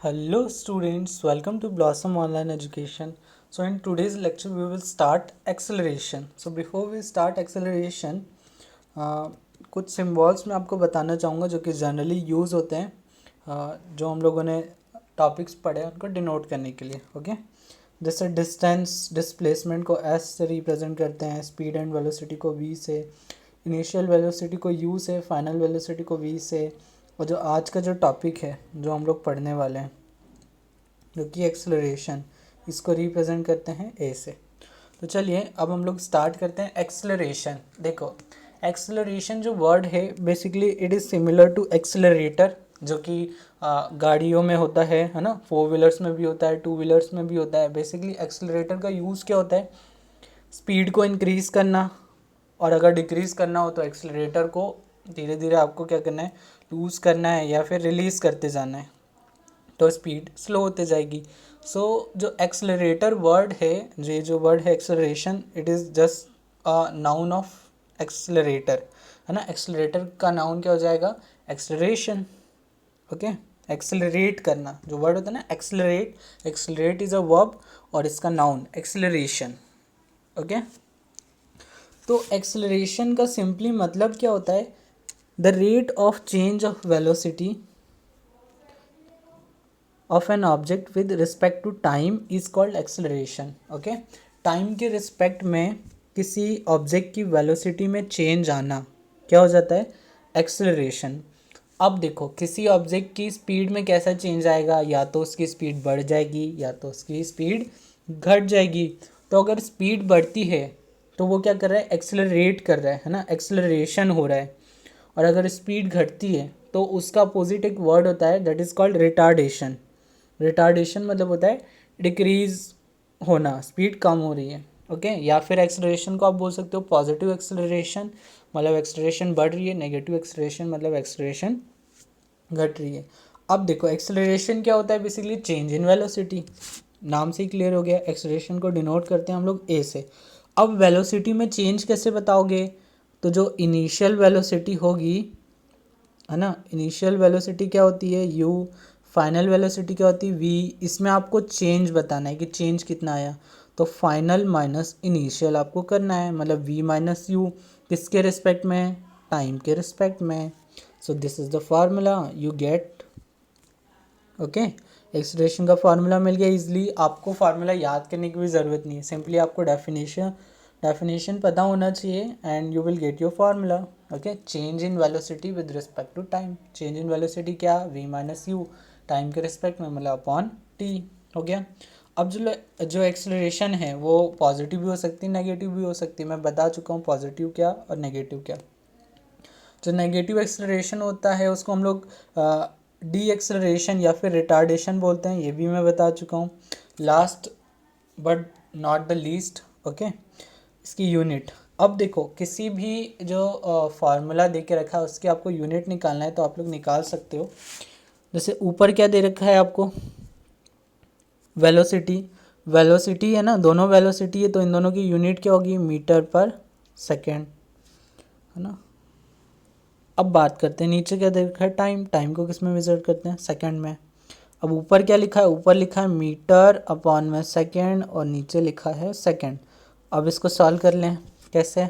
Hello students, welcome to Blossom Online Education. So in today's lecture we will start acceleration. So before we start acceleration, कुछ symbols मैं आपको बताना चाहूँगा जो कि जनरली यूज़ होते हैं, जो हम लोगों ने टॉपिक्स पढ़े हैं उनको डिनोट करने के लिए. ओके, जैसे डिस्टेंस डिस्प्लेसमेंट को एस से रिप्रेजेंट करते हैं, स्पीड एंड वेलोसिटी को वी से, इनिशियल वेलोसिटी को यू से, फाइनल वेलोसिटी को वी से, और जो आज का जो टॉपिक है जो हम लोग पढ़ने वाले हैं जो कि एक्सेलरेशन, इसको रिप्रेजेंट करते हैं ए से. तो चलिए अब हम लोग स्टार्ट करते हैं एक्सेलरेशन. देखो, एक्सेलरेशन जो वर्ड है basically it is similar to accelerator, जो कि गाड़ियों में होता है ना, 4 व्हीलर्स में भी होता है, 2 व्हीलर्स में भी होता है. बेसिकली एक्सेलरेटर का यूज़ क्या होता है? स्पीड को इंक्रीज़ करना, और अगर डिक्रीज़ करना हो तो एक्सेलरेटर को धीरे धीरे आपको क्या करना है, लूज़ करना है या फिर रिलीज़ करते जाना है, तो स्पीड स्लो होते जाएगी. सो जो एक्सेलरेटर वर्ड है, जो वर्ड है acceleration, it is just a noun of accelerator, है ना. एक्सेलरेटर का नाउन क्या हो जाएगा? एक्सेलरेशन. ओके, एक्सेलरेट करना जो वर्ड होता है ना, accelerate, accelerate is a verb और इसका नाउन एक्सेलरेशन. ओके, तो एक्सेलरेशन का सिंपली मतलब क्या होता है? The rate of change of velocity of an object with respect to time is called acceleration. Okay, time के रिस्पेक्ट में किसी ऑब्जेक्ट की वेलोसिटी में चेंज आना क्या हो जाता है? एक्सेलरेशन. अब देखो, किसी ऑब्जेक्ट की स्पीड में कैसा चेंज आएगा? या तो उसकी स्पीड बढ़ जाएगी या तो उसकी स्पीड घट जाएगी. तो अगर स्पीड बढ़ती है तो वो क्या कर रहा है? एक्सेलरेट कर रहा है ना, एक्सेलरेशन हो रहा है. और अगर स्पीड घटती है तो उसका अपोजिट एक वर्ड होता है, that is called retardation. Retardation मतलब होता है डिक्रीज़ होना, स्पीड कम हो रही है. ओके, या फिर एक्सेलरेशन को आप बोल सकते हो पॉजिटिव एक्सेलरेशन, मतलब एक्सेलरेशन बढ़ रही है. नेगेटिव एक्सेलरेशन मतलब एक्सेलरेशन घट रही है. अब देखो, एक्सेलरेशन क्या होता है? Basically change in velocity. नाम से ही क्लियर हो गया. एक्सेलरेशन को डिनोट करते हैं हम लोग ए से. अब वेलोसिटी में चेंज कैसे बताओगे? तो जो इनिशियल वेलोसिटी होगी, है ना, इनिशियल वेलोसिटी क्या होती है? यू. फाइनल वेलोसिटी क्या होती है? वी. इसमें आपको चेंज बताना है कि चेंज कितना आया. तो फाइनल माइनस इनिशियल आपको करना है, मतलब वी माइनस यू. किसके रिस्पेक्ट में? टाइम के रिस्पेक्ट में. So this is the formula you get. Okay, acceleration का फार्मूला मिल गया इजली. आपको फार्मूला याद करने की भी ज़रूरत नहीं है, सिंपली आपको डेफिनेशन पता होना चाहिए and you will get your formula. Okay, change in velocity with respect to time. Change in velocity क्या? V minus u. टाइम के रिस्पेक्ट में मतलब अपॉन टी. हो गया. अब जो एक्सेलरेशन है वो पॉजिटिव भी हो सकती है, नेगेटिव भी हो सकती है. मैं बता चुका हूँ पॉजिटिव क्या और नेगेटिव क्या. जो नेगेटिव एक्सेलरेशन होता है उसको हम लोग डी एक्सेलरेशन या फिर रिटार्डेशन बोलते हैं, ये भी मैं बता चुका हूँ. Last but not the least, okay, इसकी यूनिट. अब देखो, किसी भी जो फार्मूला दे के रखा है उसकी आपको यूनिट निकालना है तो आप लोग निकाल सकते हो. जैसे ऊपर क्या दे रखा है आपको? वेलोसिटी. वेलोसिटी है ना, दोनों वेलोसिटी है तो इन दोनों की यूनिट क्या होगी? मीटर पर सेकेंड, है ना. अब बात करते हैं नीचे क्या दे रखा है? टाइम. टाइम को किस में मेजर करते हैं? सेकंड में. अब ऊपर क्या लिखा है? ऊपर लिखा है मीटर अपॉन में सेकंड और नीचे लिखा है सेकंड. अब इसको सॉल्व कर लें. कैसे?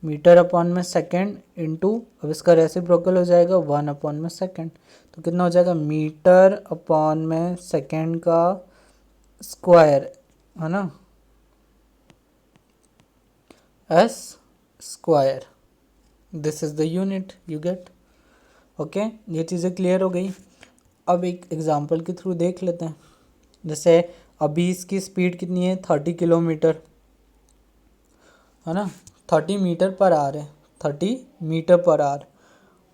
मीटर अपॉन में सेकंड इंटू, अब इसका रेसिप्रोकल हो जाएगा 1 अपॉन में सेकंड. तो कितना हो जाएगा? मीटर अपॉन में सेकंड का स्क्वायर, है ना, S square. This is the unit you get. Okay, ये चीज़ें क्लियर हो गई. अब एक एग्जांपल के थ्रू देख लेते हैं. जैसे अभी इसकी स्पीड कितनी है? 30 किलोमीटर, है ना. 30 मीटर पर आवर है, 30 metre per hour.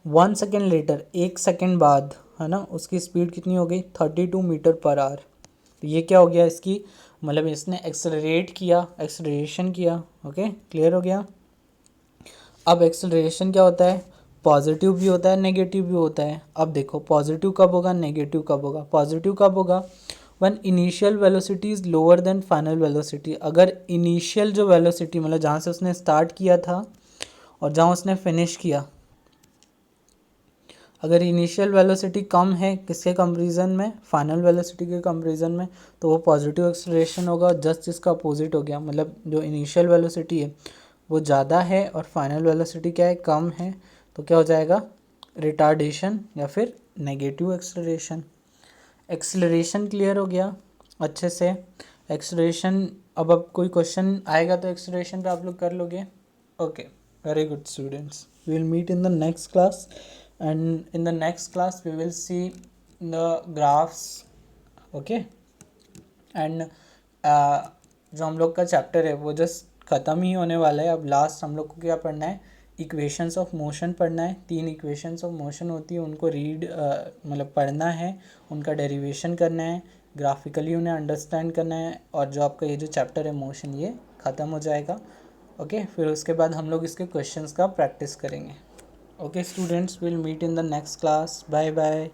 1 second letter, 1 second बाद, है ना, उसकी स्पीड कितनी हो गई? 32 मीटर पर आवर. तो ये क्या हो गया इसकी, मतलब इसने एक्सेलरेट किया, एक्सेलरेशन किया. ओके, क्लियर हो गया. अब एक्सेलरेशन क्या होता है? पॉजिटिव भी होता है, नेगेटिव भी होता है. अब देखो, पॉजिटिव कब होगा, नेगेटिव कब होगा? पॉजिटिव कब होगा? When initial velocity is lower than final velocity. अगर इनिशियल जो वेलोसिटी मतलब जहाँ से उसने स्टार्ट किया था और जहाँ उसने फिनिश किया, अगर इनिशियल वेलोसिटी कम है किसके कंपैरिजन में, फाइनल वेलोसिटी के कंपैरिजन में, तो वो पॉजिटिव एक्सेलरेशन होगा। जस्ट इसका अपोजिट हो गया, मतलब जो इनिशियल वेलोसिटी है वो ज़्यादा है और फाइनल वेलोसिटी क्या है, कम है, तो क्या हो जाएगा, रिटार्डेशन या फिर नेगेटिव एक्सेलरेशन। एक्सेलरेशन क्लियर हो गया अच्छे से। एक्सेलरेशन अब कोई क्वेश्चन आएगा तो एक्सेलरेशन पे आप लोग कर लोगे। Okay, very good students, we will meet in the next class, and in the next class we will see the graphs, okay, and जो हम लोग का चैप्टर है वो जस्ट ख़त्म ही होने वाला है। अब लास्ट हम लोग को क्या पढ़ना है, इक्वेशंस ऑफ मोशन पढ़ना है। 3 इक्वेशंस ऑफ मोशन होती है, उनको रीड मतलब पढ़ना है, उनका डेरिवेशन करना है, ग्राफिकली उन्हें अंडरस्टैंड करना है, और जो आपका ये जो चैप्टर है मोशन ये ख़त्म हो जाएगा। ओके, फिर उसके बाद हम लोग इसके क्वेश्चंस का प्रैक्टिस करेंगे। Okay students, will meet in the next class, bye bye.